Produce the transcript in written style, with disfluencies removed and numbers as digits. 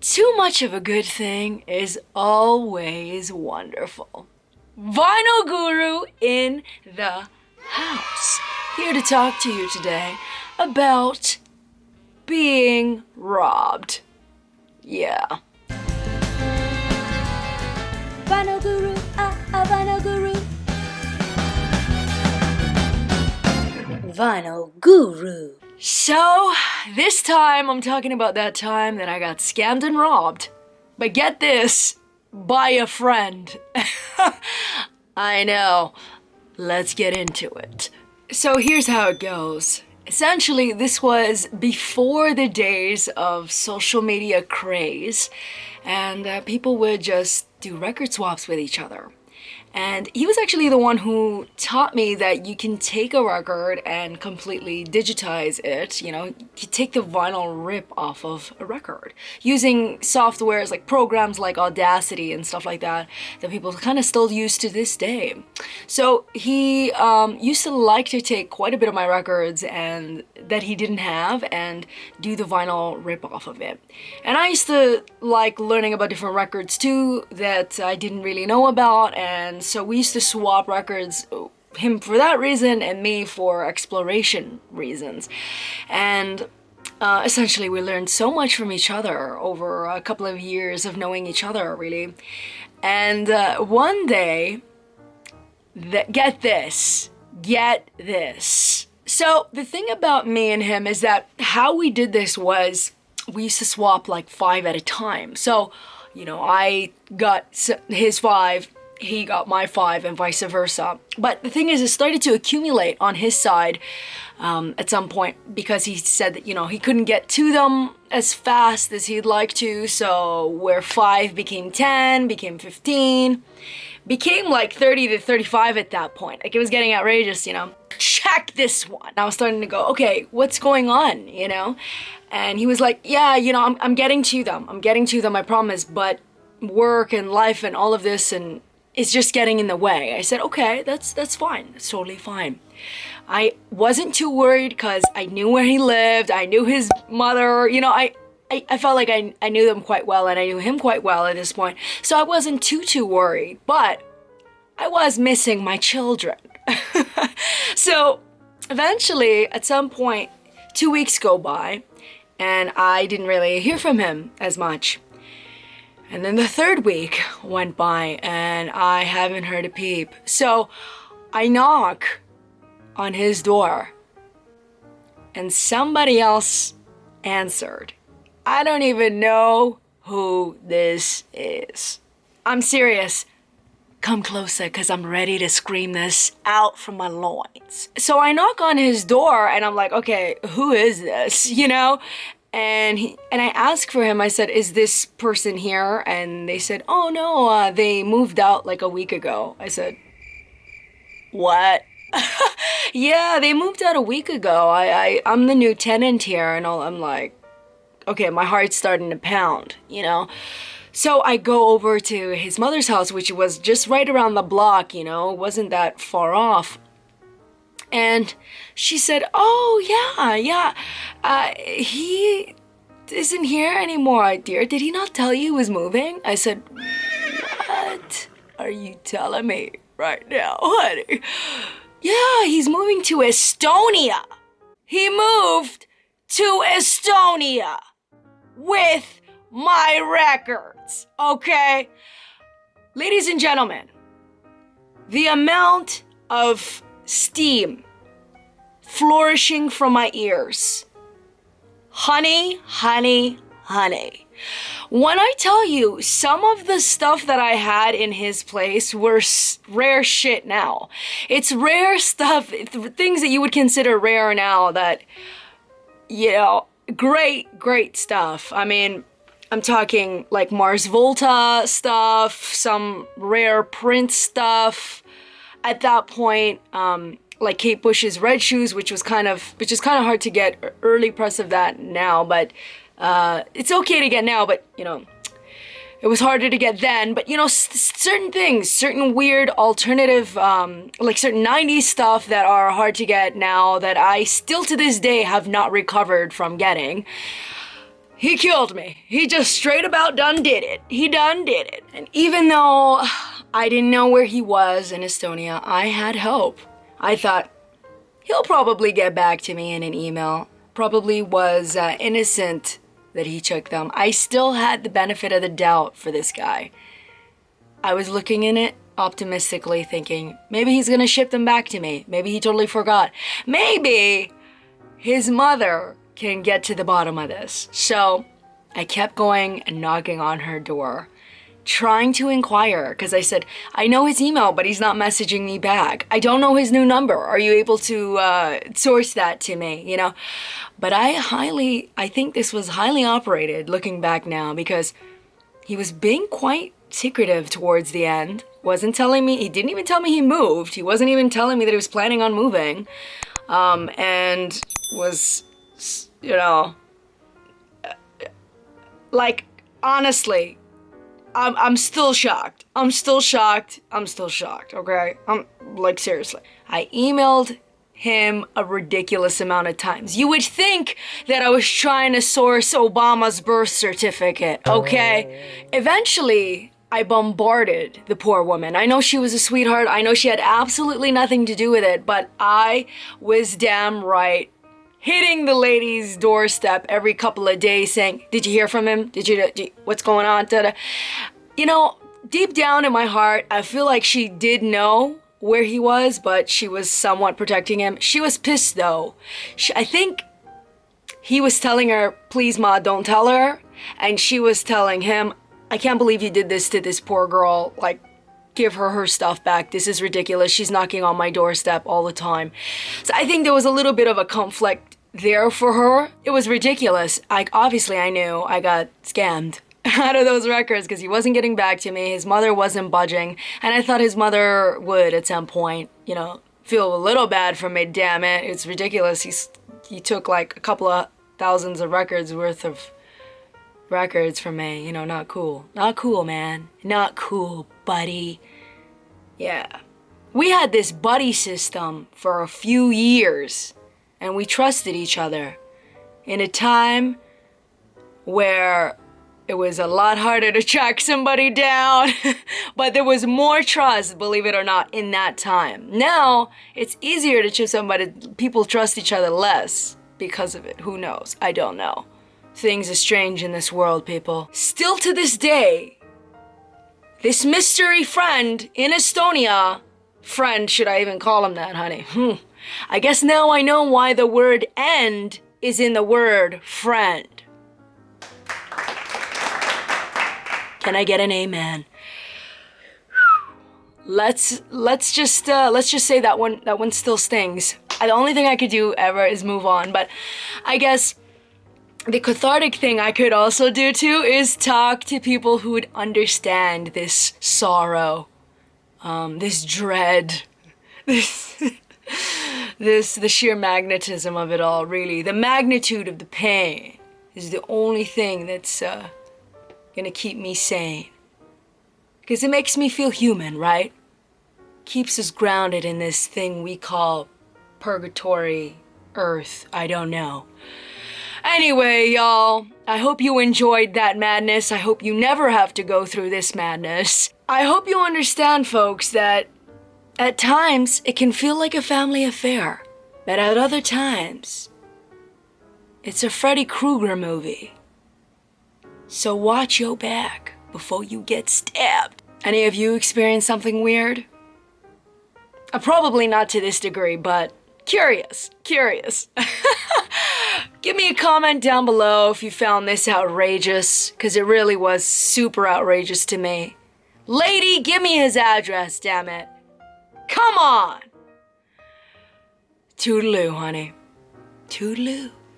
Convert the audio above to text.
Too much of a good thing is always wonderful. Vinyl Guru in the house. Here to talk to you today about being robbed. Yeah. Vinyl Guru, Vinyl Guru. Vinyl Guru. So, this time I'm talking about that time that I got scammed and robbed. But get this, by a friend. I know. Let's get into it. So here's how it goes. Essentially, this was before the days of social media craze, and people would just do record swaps with each other. And he was actually the one who taught me that you can take a record and completely digitize it. You know, you take the vinyl rip off of a record using softwares like programs like Audacity and stuff like that people kind of still use to this day. So he used to like to take quite a bit of my records and that he didn't have and do the vinyl rip off of it. And I used to like learning about different records too that I didn't really know about, and so we used to swap records, him for that reason and me for exploration reasons. And essentially we learned so much from each other over a couple of years of knowing each other, really. And one day, get this. So the thing about me and him is that how we did this was we used to swap like 5 at a time. So, you know, I got his 5, he got my 5, and vice versa. But the thing is, it started to accumulate on his side at some point because he said that, you know, he couldn't get to them as fast as he'd like to. So where 5 became 10, became 15, became like 30 to 35 at that point. Like, it was getting outrageous, you know. Check this one. I was starting to go, okay, what's going on, you know? And he was like, yeah, you know, I'm getting to them. I promise. But work and life and all of this, and it's just getting in the way. I said, okay, that's fine. That's totally fine. I wasn't too worried because I knew where he lived. I knew his mother. You know, I felt like I knew them quite well, and I knew him quite well at this point. So I wasn't too worried. But I was missing my children. So eventually, at some point, 2 weeks go by, and I didn't really hear from him as much. And then the 3rd week went by, and I haven't heard a peep. So I knock on his door, and somebody else answered. I don't even know who this is. I'm serious. Come closer, because I'm ready to scream this out from my loins. So I knock on his door, and I'm like, okay, who is this, you know? And I asked for him. I said, is this person here? And they said, oh no, they moved out like a week ago. I said, what? Yeah, they moved out a week ago. I'm the new tenant here, and I'm like, okay, my heart's starting to pound, you know? So I go over to his mother's house, which was just right around the block, you know, wasn't that far off. And she said, oh, yeah, he isn't here anymore, dear. Did he not tell you he was moving? I said, what are you telling me right now, honey? Yeah, he's moving to Estonia. He moved to Estonia with my records, okay? Ladies and gentlemen, the amount of steam flourishing from my ears. Honey. When I tell you, some of the stuff that I had in his place were rare shit now. It's rare stuff, things that you would consider rare now that, you know, great stuff. I mean, I'm talking like Mars Volta stuff, some rare Prince stuff. At that point, like Kate Bush's Red Shoes, which is kind of hard to get early press of that now, but it's okay to get now, but you know, it was harder to get then. But you know, certain things, certain weird alternative, like certain 90s stuff that are hard to get now that I still to this day have not recovered from getting. He killed me. He just straight about done did it. He done did it. And even though I didn't know where he was in Estonia, I had hope. I thought, he'll probably get back to me in an email. Probably was innocent that he took them. I still had the benefit of the doubt for this guy. I was looking in it optimistically, thinking, maybe he's gonna ship them back to me. Maybe he totally forgot. Maybe his mother can get to the bottom of this. So I kept going and knocking on her door, trying to inquire, because I said, I know his email, but he's not messaging me back. I don't know his new number. Are you able to source that to me, you know? But I think this was highly operated looking back now, because he was being quite secretive towards the end. Wasn't telling me, he didn't even tell me he moved. He wasn't even telling me that he was planning on moving. And was, you know, like, honestly, I'm still shocked. I'm still shocked, okay? I'm, like, seriously. I emailed him a ridiculous amount of times. You would think that I was trying to source Obama's birth certificate, okay? Eventually, I bombarded the poor woman. I know she was a sweetheart. I know she had absolutely nothing to do with it, but I was damn right hitting the lady's doorstep every couple of days saying, did you hear from him? What's going on? Da-da. You know, deep down in my heart, I feel like she did know where he was, but she was somewhat protecting him. She was pissed though. I think he was telling her, please ma, don't tell her. And she was telling him, I can't believe you did this to this poor girl. Like, give her her stuff back. This is ridiculous. She's knocking on my doorstep all the time. So I think there was a little bit of a conflict there for her. It was ridiculous. Obviously I knew I got scammed out of those records because he wasn't getting back to me. His mother wasn't budging. And I thought his mother would at some point, you know, feel a little bad for me. Damn it. It's ridiculous. He took like a couple of thousands of records worth of records from me, you know, not cool. Not cool, man. Not cool, buddy. Yeah. We had this buddy system for a few years, and we trusted each other in a time where it was a lot harder to track somebody down, but there was more trust, believe it or not, in that time. Now, it's easier to choose somebody, people trust each other less because of it. Who knows? I don't know. Things are strange in this world, people. Still to this day, this mystery friend in Estonia, friend, should I even call him that, honey? I guess now I know why the word end is in the word friend. Can I get an amen? Let's just say that one still stings. The only thing I could do ever is move on, but I guess the cathartic thing I could also do too is talk to people who would understand this sorrow, this dread, the sheer magnetism of it all, really. The magnitude of the pain is the only thing that's gonna keep me sane. Because it makes me feel human, right? Keeps us grounded in this thing we call purgatory, earth, I don't know. Anyway, y'all, I hope you enjoyed that madness. I hope you never have to go through this madness. I hope you understand, folks, that at times it can feel like a family affair, but at other times, it's a Freddy Krueger movie. So watch your back before you get stabbed. Any of you experience something weird? Probably not to this degree, but curious. Give me a comment down below if you found this outrageous, because it really was super outrageous to me. Lady, give me his address, damn it. Come on! Toodaloo, honey. Toodaloo.